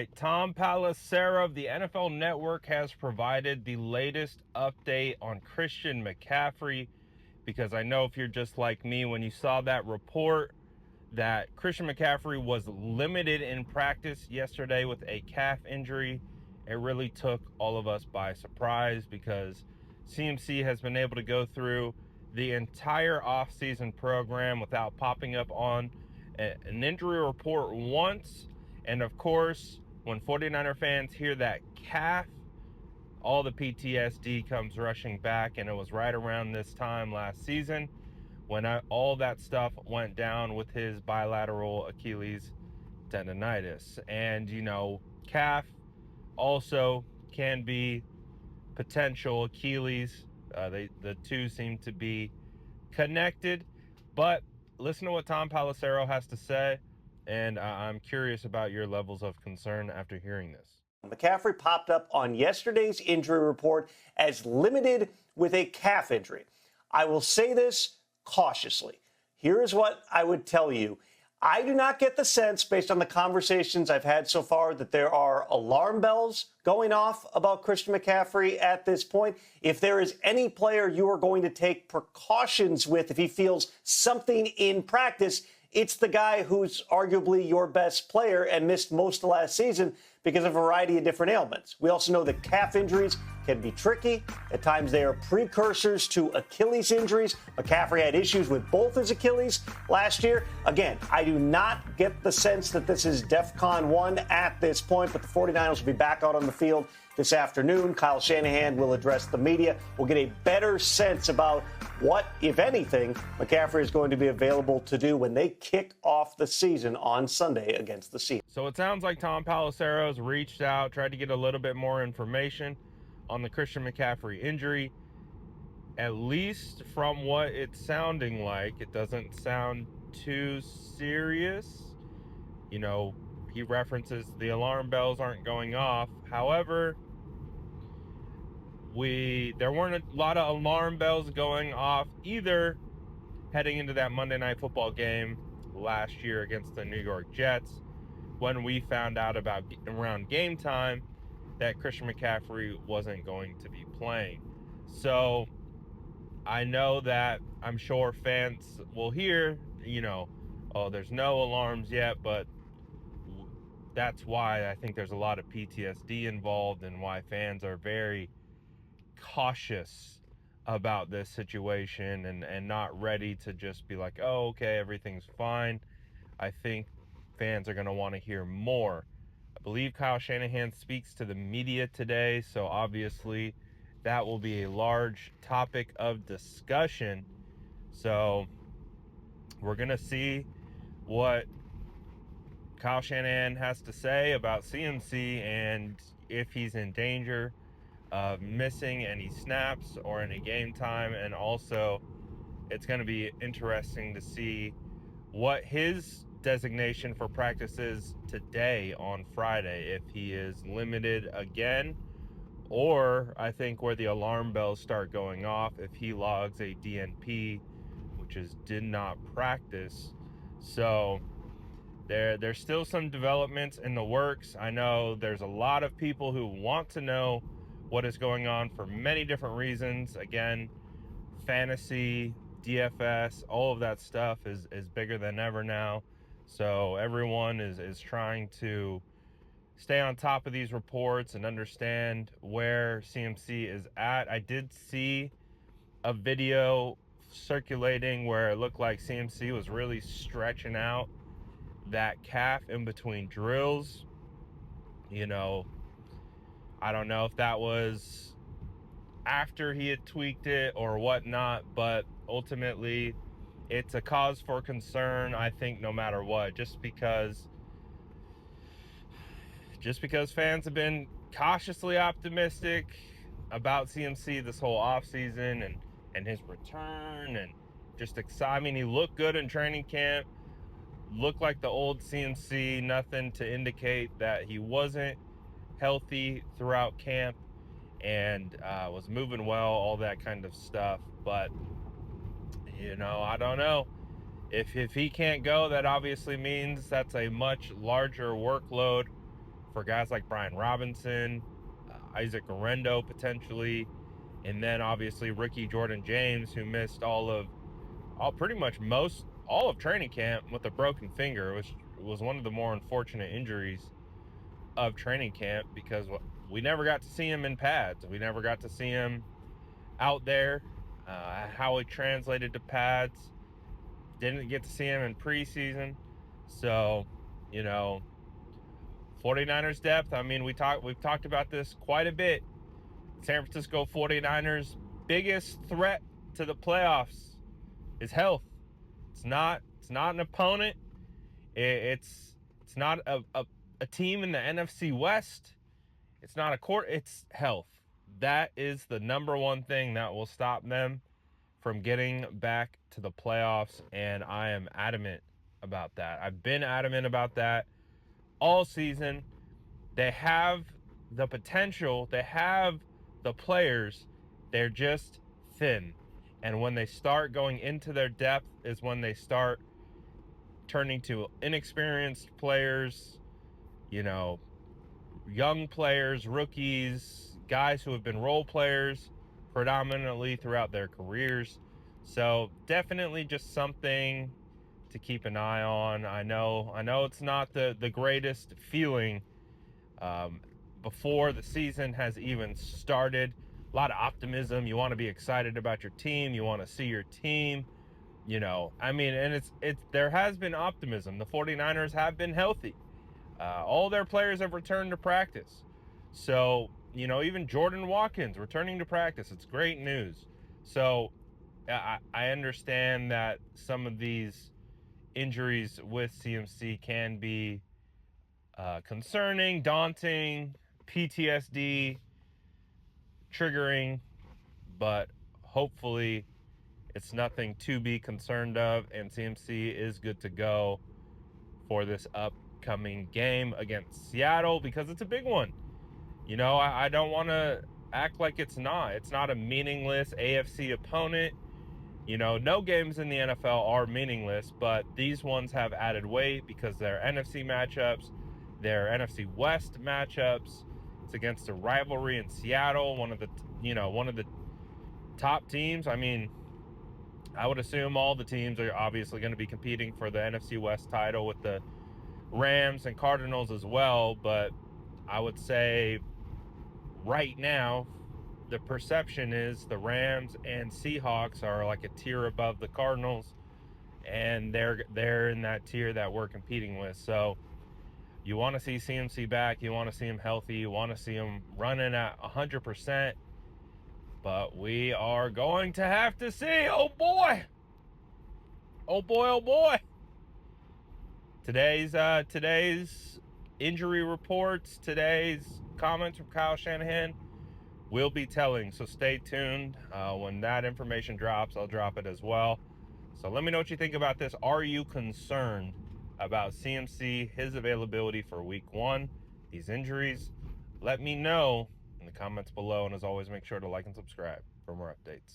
right, Tom Pelissero of the NFL Network has provided the latest update on Christian McCaffrey, because I know if you're just like me, when you saw that report that Christian McCaffrey was limited in practice yesterday with a calf injury, it really took all of us by surprise, because CMC has been able to go through the entire offseason program without popping up on an injury report once. And of course, when 49er fans hear that calf, all the PTSD comes rushing back. And it was right around this time last season when all that stuff went down with his bilateral Achilles tendonitis. And, calf also can be potential Achilles. The two seem to be connected. But listen to what Tom Pelissero has to say, and I'm curious about your levels of concern after hearing this. McCaffrey popped up on yesterday's injury report as limited with a calf injury. I will say this cautiously. Here is what I would tell you. I do not get the sense, based on the conversations I've had so far, that there are alarm bells going off about Christian McCaffrey at this point. If there is any player you are going to take precautions with if he feels something in practice, it's the guy who's arguably your best player and missed most of last season because of a variety of different ailments. We also know that calf injuries can be tricky. At times they are precursors to Achilles injuries. McCaffrey had issues with both his Achilles last year. Again, I do not get the sense that this is DEFCON 1 at this point, but the 49ers will be back out on the field this afternoon. Kyle Shanahan will address the media. We'll get a better sense about what, if anything, McCaffrey is going to be available to do when they kick off the season on Sunday against the Seahawks. So it sounds like Tom Pelissero's reached out, tried to get a little bit more information on the Christian McCaffrey injury. At least from what it's sounding like, it doesn't sound too serious. He references the alarm bells aren't going off. However, there weren't a lot of alarm bells going off either heading into that Monday Night Football game last year against the New York Jets, when we found out about around game time that Christian McCaffrey wasn't going to be playing. So I know that I'm sure fans will hear, oh, there's no alarms yet, but that's why I think there's a lot of PTSD involved, and why fans are very cautious about this situation and not ready to just be like, oh, okay, everything's fine. I think fans are going to want to hear more. I believe Kyle Shanahan speaks to the media today, so obviously that will be a large topic of discussion. So we're going to see what Kyle Shanahan has to say about CMC and if he's in danger of missing any snaps or any game time. And also, it's going to be interesting to see what his designation for practice is today on Friday, if he is limited again, or I think where the alarm bells start going off, if he logs a DNP, which is did not practice. So there's still some developments in the works. I know there's a lot of people who want to know what is going on for many different reasons. Again, fantasy, DFS, all of that stuff is bigger than ever now. So everyone is trying to stay on top of these reports and understand where CMC is at. I did see a video circulating where it looked like CMC was really stretching out that calf in between drills. I don't know if that was after he had tweaked it or whatnot, but ultimately it's a cause for concern, I think, no matter what, just because fans have been cautiously optimistic about CMC this whole offseason and his return, and just excited. I mean, he looked good in training camp, looked like the old CMC, nothing to indicate that he wasn't healthy throughout camp, and was moving well, all that kind of stuff. But I don't know, if he can't go, that obviously means that's a much larger workload for guys like Brian Robinson, Isaac Orendo potentially, and then obviously rookie Jordan James, who missed all of training camp with a broken finger, which was one of the more unfortunate injuries of training camp, because we never got to see him in pads. We never got to see him out there, how he translated to pads. Didn't get to see him in preseason. So, 49ers depth, I mean, we've talked about this quite a bit. San Francisco 49ers biggest threat to the playoffs is health. It's not an opponent. It's not a team in the NFC West. It's not a court. It's health. That is the number one thing that will stop them from getting back to the playoffs, and I am adamant about that. I've been adamant about that all season. They have the potential. They have the players. They're just thin. And when they start going into their depth is when they start turning to inexperienced players, young players, rookies, guys who have been role players predominantly throughout their careers. So definitely just something to keep an eye on. I know it's not the greatest feeling before the season has even started. A lot of optimism. You want to be excited about your team. You want to see your team. And it's there has been optimism. The 49ers have been healthy. All their players have returned to practice. So, even Jordan Watkins returning to practice. It's great news. So, I understand that some of these injuries with CMC can be concerning, daunting, PTSD triggering, but hopefully it's nothing to be concerned of, and CMC is good to go for this upcoming game against Seattle, because it's a big one. I don't want to act like it's not. It's not a meaningless AFC opponent. No games in the NFL are meaningless, but these ones have added weight because they're NFC matchups, they're NFC West matchups. It's against a rivalry in Seattle, one of the top teams. I mean, I would assume all the teams are obviously going to be competing for the NFC West title, with the Rams and Cardinals as well, but I would say right now the perception is the Rams and Seahawks are like a tier above the Cardinals, and they're in that tier that we're competing with. So you want to see CMC back, you want to see him healthy, you want to see him running at 100%, but we are going to have to see. Oh boy, today's injury reports, today's comments from Kyle Shanahan will be telling, so stay tuned. When that information drops, I'll drop it as well. So let me know what you think about this. Are you concerned about CMC, his availability for week 1, these injuries? Let me know in the comments below, and as always, make sure to like and subscribe for more updates.